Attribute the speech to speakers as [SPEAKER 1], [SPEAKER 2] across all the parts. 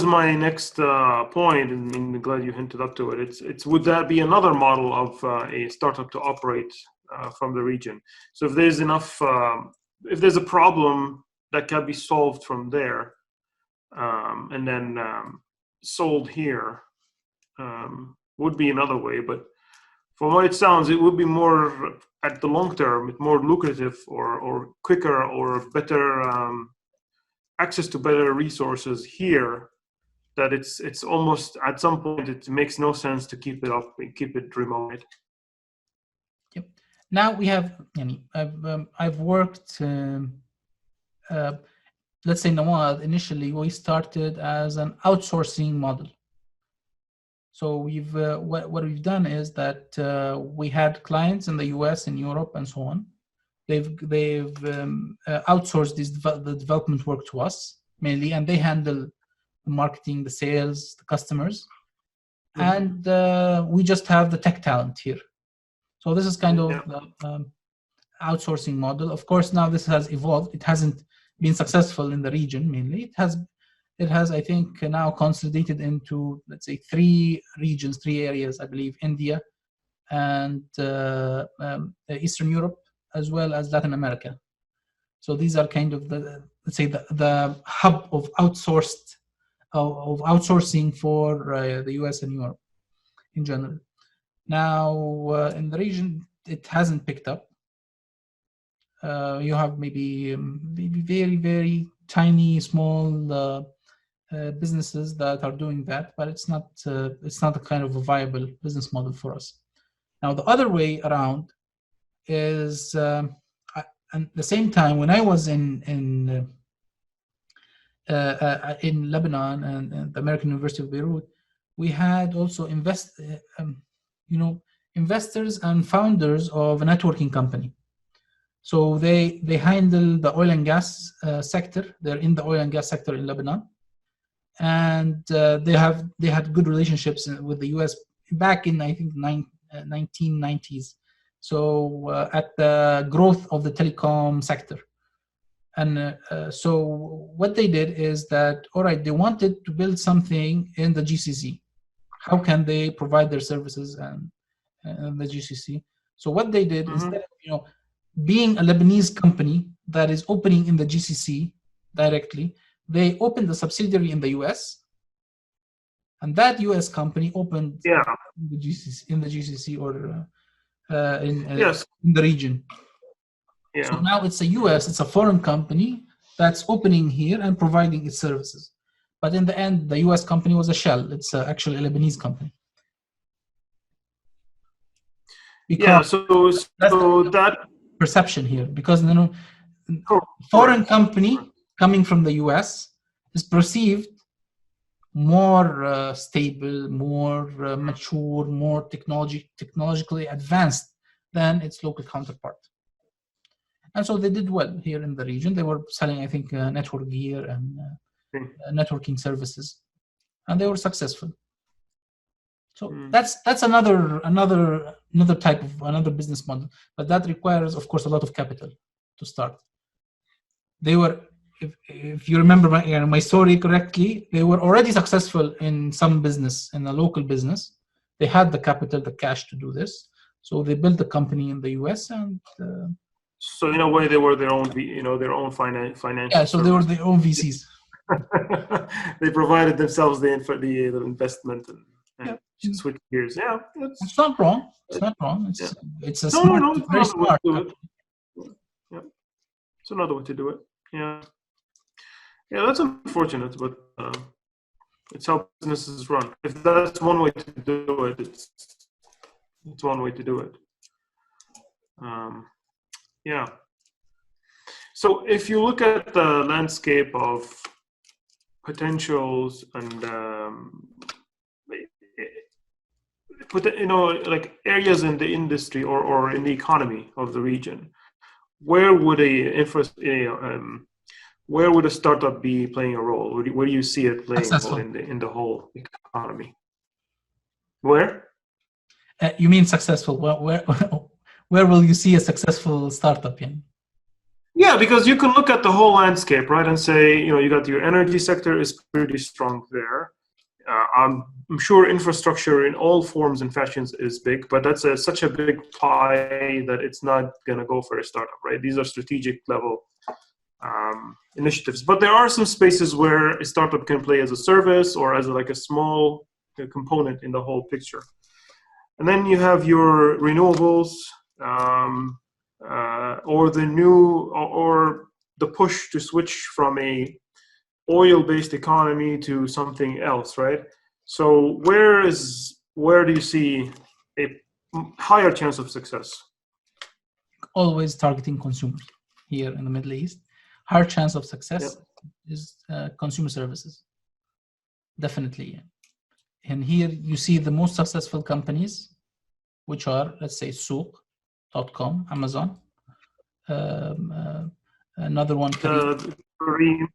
[SPEAKER 1] was my next point, and I'm glad you hinted up to it. It's would that be another model of a startup to operate from the region? So if there's enough, if there's a problem that can be solved from there, and then sold here, would be another way. But from what it sounds, it would be more at the long term, more lucrative or quicker or better access to better resources here. That it's almost at some point it makes no sense to keep it remote.
[SPEAKER 2] Yep. Now we have. I've worked. Let's say Nawatt, initially we started as an outsourcing model. So we've what we've done is that we had clients in the US and Europe and so on. They've outsourced the development work to us mainly, and they handle the marketing, the sales, the customers, and we just have the tech talent here. So this is kind of the outsourcing model. Of course, now this has evolved. It hasn't been successful in the region mainly. It has, I think, now consolidated into, let's say, 3 regions, 3 areas, I believe: India and Eastern Europe, as well as Latin America. So these are kind of the, let's say, the hub of outsourcing for the US and Europe in general. Now, in the region, it hasn't picked up. You have maybe very, very tiny, small businesses that are doing that, but it's not a kind of a viable business model for us. Now, the other way around is, at the same time, when I was in Lebanon and the American University of Beirut, we had also investors and founders of a networking company. So they handle the oil and gas sector. They're in the oil and gas sector in Lebanon, and they had good relationships with the US back in, I think, 1990s. So at the growth of the telecom sector. And so what they did is that, all right, they wanted to build something in the GCC. How can they provide their services and the GCC? So what they did, instead of being a Lebanese company that is opening in the GCC directly, they opened a subsidiary in the US, and that US company opened in the GCC or in the region. Yeah. So now it's it's a foreign company that's opening here and providing its services. But in the end, the US company was a shell. It's actually a Lebanese company. Because so that perception here, because foreign company coming from the US is perceived more stable, more mature, more technologically advanced than its local counterpart. And so they did well here in the region. They were selling, I think, network gear and networking services, and they were successful. So that's another type of another business model, but that requires, of course, a lot of capital to start. They were, if you remember my story correctly, they were already successful in some business, in a local business. They had the capital, the cash to do this, so they built a company in the US, and
[SPEAKER 1] so in a way they were their own, their own financial.
[SPEAKER 2] Yeah, so they were their own VCs.
[SPEAKER 1] They provided themselves the investment and switch gears. Yeah,
[SPEAKER 2] it's not wrong. It's not wrong. It's a smart, very smart.
[SPEAKER 1] Yeah, it's another way to do it. Yeah, that's unfortunate, but it's how businesses run. If that's one way to do it, it's one way to do it. Yeah. So if you look at the landscape of potentials and like areas in the industry or in the economy of the region, where would where would a startup be playing a role? Where do you see it playing a role in the whole economy? Where?
[SPEAKER 2] You mean successful? Where will you see a successful startup in?
[SPEAKER 1] Yeah, because you can look at the whole landscape, right, and say, you got your energy sector is pretty strong there. I'm sure infrastructure in all forms and fashions is big, but that's such a big pie that it's not going to go for a startup, right? These are strategic level initiatives, but there are some spaces where a startup can play as a service or as like a small component in the whole picture. And then you have your renewables, or the new, or the push to switch from a oil-based economy to something else, right? So where do you see a higher chance of success?
[SPEAKER 2] Always targeting consumers here in the Middle East. Higher chance of success is consumer services. Definitely. And here you see the most successful companies, which are, let's say, Souq.com, Amazon. Another one,
[SPEAKER 1] Kareem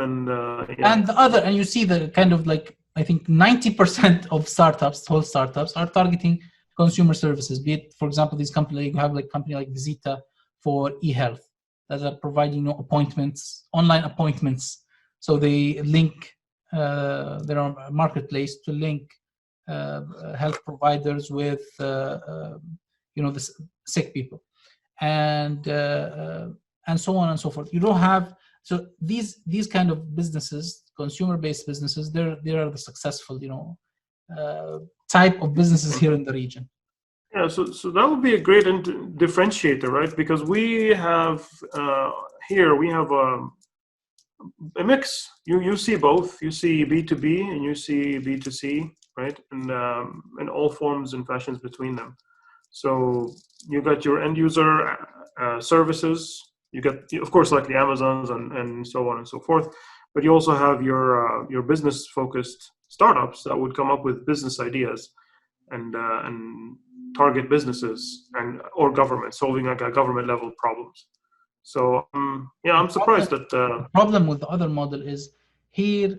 [SPEAKER 1] and
[SPEAKER 2] and the other, and you see the kind of like, I think 90% of startups, whole startups, are targeting consumer services. Be it, for example, these companies, you have like company like Visita for e-health that are providing appointments, online appointments. So they link their own marketplace to link health providers with the sick people, and so on and so forth. You don't have, so these kind of businesses, consumer-based businesses, they are the successful type of businesses here in the region.
[SPEAKER 1] Yeah, so that would be a great differentiator, right? Because we have here we have a mix. You see both. You see B2B and you see B2C, right? And all forms and fashions between them. So you got your end user services. You get, of course, like the Amazons and so on and so forth. But you also have your business focused startups that would come up with business ideas and target businesses or government, solving like a government level problems. So I'm surprised that
[SPEAKER 2] the problem with the other model is here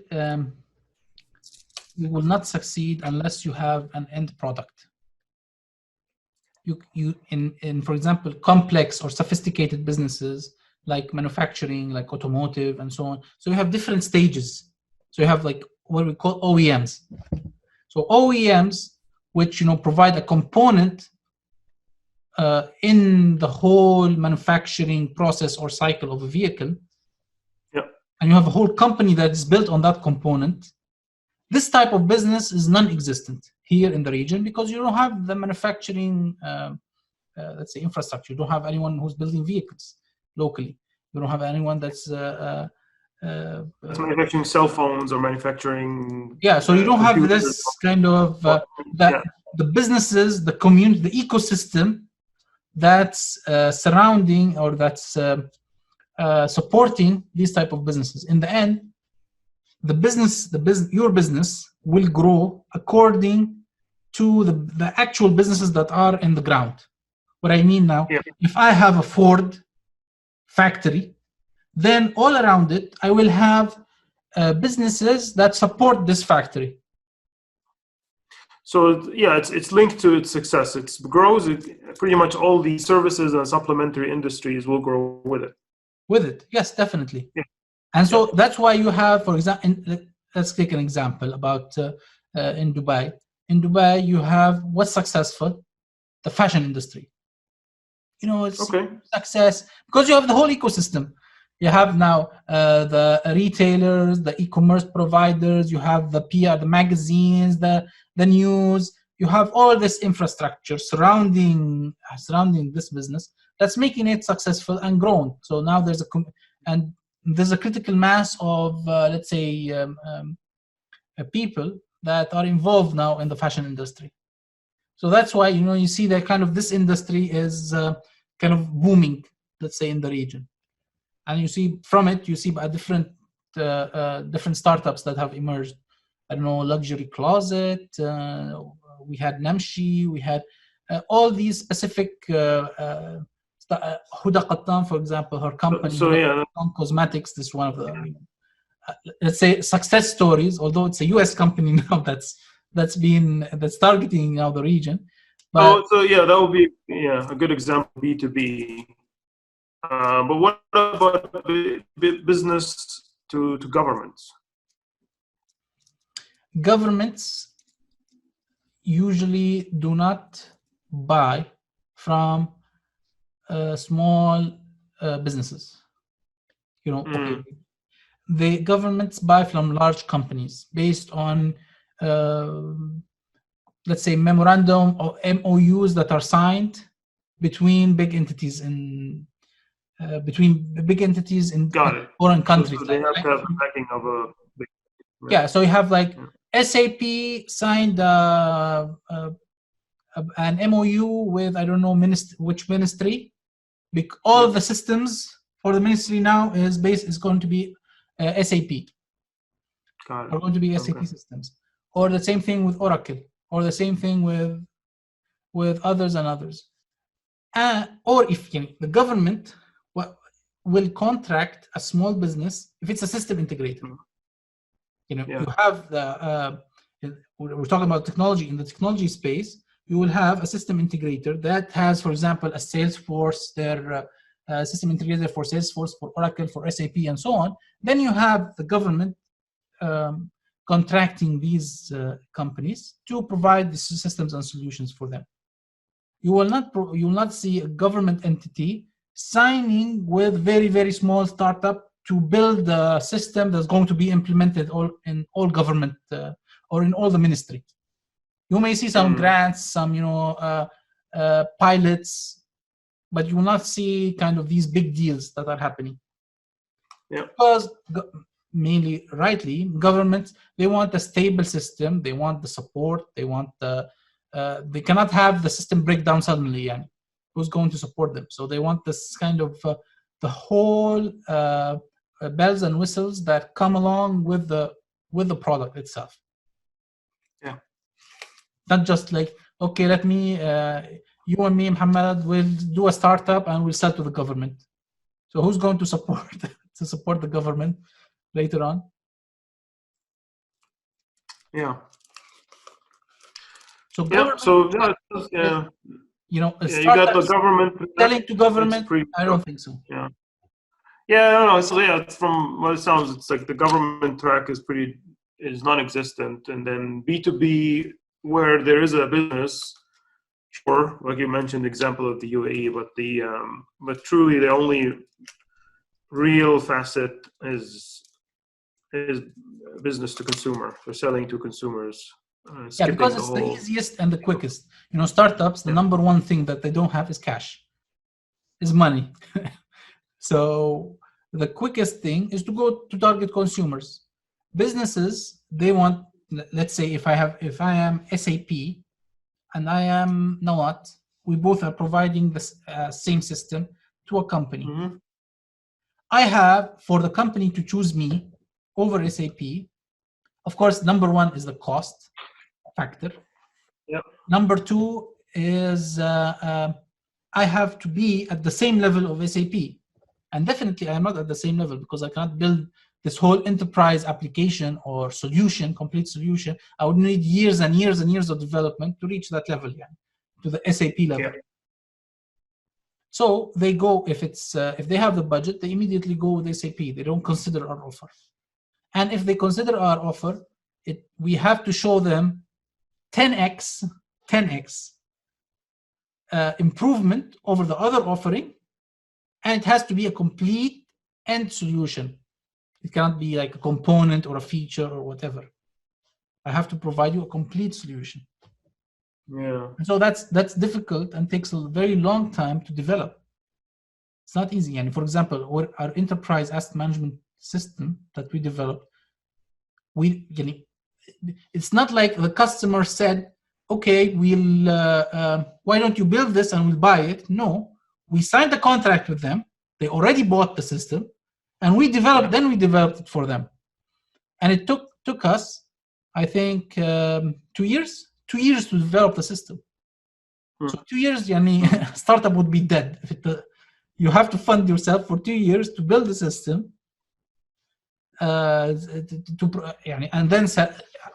[SPEAKER 2] you will not succeed unless you have an end product. You in for example, complex or sophisticated businesses like manufacturing, like automotive and so on. So you have different stages. So you have like what we call OEMs. So OEMs, which provide a component in the whole manufacturing process or cycle of a vehicle.
[SPEAKER 1] Yeah.
[SPEAKER 2] And you have a whole company that is built on that component. This type of business is non-existent here in the region because you don't have the manufacturing, let's say, infrastructure. You don't have anyone who's building vehicles locally. You don't have anyone that's
[SPEAKER 1] manufacturing cell phones or manufacturing.
[SPEAKER 2] Yeah, so you don't have this kind of the businesses, the community, the ecosystem that's surrounding or that's supporting these type of businesses. In the end, your business will grow according to the actual businesses that are in the ground. What I mean now, if I have a Ford factory, then all around it, I will have businesses that support this factory.
[SPEAKER 1] So it's linked to its success. It grows. Pretty much all the services and supplementary industries will grow with it.
[SPEAKER 2] With it, yes, definitely. Yeah. And so that's why you have, for example, let's take an example about in Dubai. In Dubai, you have what's successful? The fashion industry. It's success because you have the whole ecosystem. You have now the retailers, the e-commerce providers, you have the PR, the magazines, the news. You have all this infrastructure surrounding this business that's making it successful and grown. So now there's a critical mass of let's say people that are involved now in the fashion industry. So that's why you see that kind of this industry is kind of booming, let's say, in the region. And you see different startups that have emerged. I don't know, luxury closet. We had Namshi. We had all these specific. Huda Qattan, for example, her company, Cosmetics. This is one of the let's say success stories. Although it's a U.S. company now that's targeting now the region. But
[SPEAKER 1] that would be a good example. B2B. But what about business to governments?
[SPEAKER 2] Governments usually do not buy from small businesses. Okay. The governments buy from large companies based on, let's say, memorandum or MOUs that are signed between big entities in foreign countries.
[SPEAKER 1] So they have to have the backing of a big.
[SPEAKER 2] Yeah. So you have like SAP signed an MOU with, I don't know which ministry. All of the systems for the ministry now is going to be SAP. Are going to be SAP systems, or the same thing with Oracle, or the same thing with others and others. Or if the government will contract a small business if it's a system integrator. You have we're talking about technology. In the technology space, you will have a system integrator that has, for example, a Salesforce, their system integrator for Salesforce, for Oracle, for SAP, and so on. Then you have the government contracting these companies to provide the systems and solutions for them. You will not see a government entity signing with very, very small startup to build the system that's going to be implemented in all government or in all the ministry. You may see some grants, some pilots, but you will not see kind of these big deals that are happening.
[SPEAKER 1] Yeah.
[SPEAKER 2] Because mainly, rightly, governments, they want a stable system, they want the support, they want they cannot have the system break down suddenly. And who's going to support them? So they want this kind of the whole bells and whistles that come along with the product itself.
[SPEAKER 1] Yeah.
[SPEAKER 2] Not just like, okay, let me, you and me, Mohammed, will do a startup and we'll sell to the government. So who's going to support the government later on?
[SPEAKER 1] Yeah.
[SPEAKER 2] So
[SPEAKER 1] you got the government
[SPEAKER 2] selling to government. I don't think so.
[SPEAKER 1] Yeah. Yeah, no. So it's from what it sounds, it's like the government track is non-existent, and then B2B, where there is a business, sure, like you mentioned, example of the UAE, but truly the only real facet is business to consumer, or selling to consumers.
[SPEAKER 2] Because it's the easiest and the quickest. Startups, the number one thing that they don't have is cash, is money. So the quickest thing is to go to target consumers. Businesses, they want, let's say if I am SAP and I am Nawatt, we both are providing the same system to a company.
[SPEAKER 1] Mm-hmm.
[SPEAKER 2] I have for the company to choose me over SAP. Of course, number one is the cost factor.
[SPEAKER 1] Yep.
[SPEAKER 2] Number two is I have to be at the same level of SAP. And definitely I am not at the same level because I cannot build this whole enterprise application or solution, complete solution. I would need years and years and years of development to reach that level, to the SAP level. Yeah. So they go, if they have the budget, they immediately go with SAP. They don't consider our offer. And if they consider our offer, we have to show them 10x improvement over the other offering, and it has to be a complete end solution. It cannot be like a component or a feature or whatever. I have to provide you a complete solution.
[SPEAKER 1] Yeah.
[SPEAKER 2] And so that's difficult and takes a very long time to develop. It's not easy. And for example, our enterprise asset management system that we developed, it's not like the customer said, okay, why don't you build this and we'll buy it? No, we signed a contract with them. They already bought the system, and we developed it for them. And it took us, I think, 2 years to develop the system. So 2 years, startup would be dead. You have to fund yourself for 2 years to build the system. And then,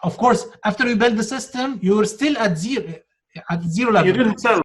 [SPEAKER 2] of course, after you build the system, you're still at zero level.
[SPEAKER 1] You didn't sell.